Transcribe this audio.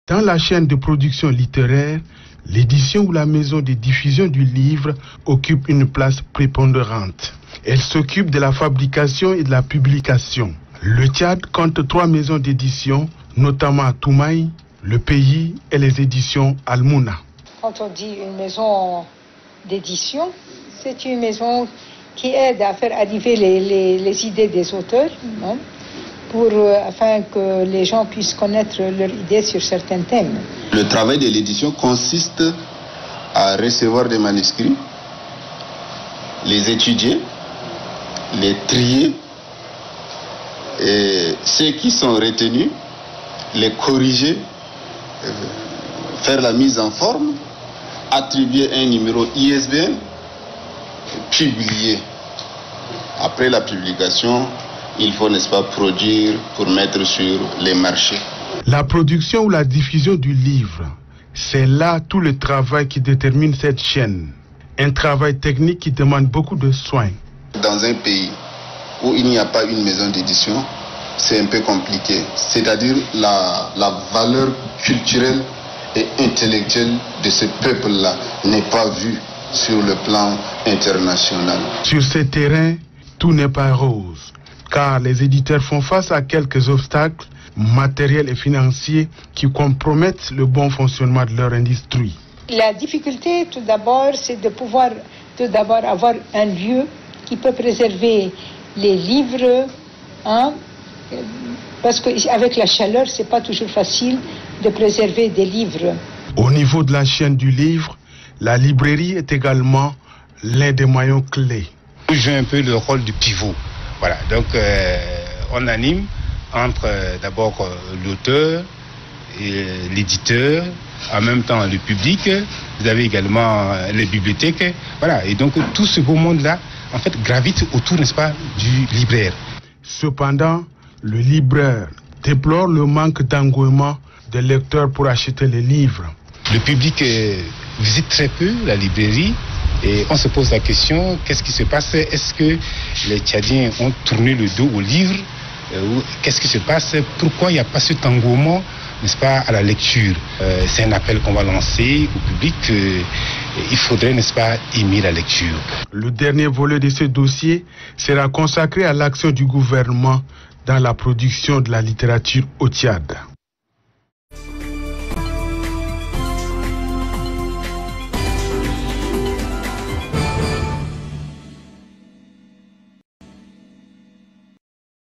Dans la chaîne de production littéraire, l'édition ou la maison de diffusion du livre occupe une place prépondérante. Elle s'occupe de la fabrication et de la publication. Le Tchad compte 3 maisons d'édition, notamment à Toumaï, Le Pays et les éditions Al-Mouna. Quand on dit une maison d'édition, c'est une maison qui aide à faire arriver les idées des auteurs, hein, afin que les gens puissent connaître leurs idées sur certains thèmes. Le travail de l'édition consiste à recevoir des manuscrits, les étudier, les trier, et ceux qui sont retenus, les corriger, faire la mise en forme, attribuer un numéro ISBN, publier. Après la publication, il faut, n'est-ce pas, produire pour mettre sur les marchés. La production ou la diffusion du livre, c'est là tout le travail qui détermine cette chaîne. Un travail technique qui demande beaucoup de soins. Dans un pays où il n'y a pas une maison d'édition, c'est un peu compliqué. C'est-à-dire la valeur culturelle et intellectuelle de ce peuple-là n'est pas vue sur le plan international. Sur ce terrain, tout n'est pas rose, car les éditeurs font face à quelques obstacles matériels et financiers qui compromettent le bon fonctionnement de leur industrie. La difficulté, tout d'abord, c'est de pouvoir avoir un lieu qui peut préserver les livres, hein, parce qu'avec la chaleur, c'est pas toujours facile de préserver des livres. Au niveau de la chaîne du livre, la librairie est également l'un des maillons clés. Je joue un peu le rôle du pivot. Voilà, donc on anime entre d'abord l'auteur et l'éditeur, en même temps le public. Vous avez également les bibliothèques. Voilà, et donc tout ce beau monde-là, en fait, gravite autour, n'est-ce pas, du libraire. Cependant, le libraire déplore le manque d'engouement des lecteurs pour acheter les livres. Le public visite très peu la librairie et on se pose la question, qu'est-ce qui se passe? Est-ce que les Tchadiens ont tourné le dos aux livres? Qu'est-ce qui se passe? Pourquoi il n'y a pas cet engouement, n'est-ce pas, à la lecture? C'est un appel qu'on va lancer au public. Il faudrait, n'est-ce pas, aimer la lecture. Le dernier volet de ce dossier sera consacré à l'action du gouvernement dans la production de la littérature au Tchad.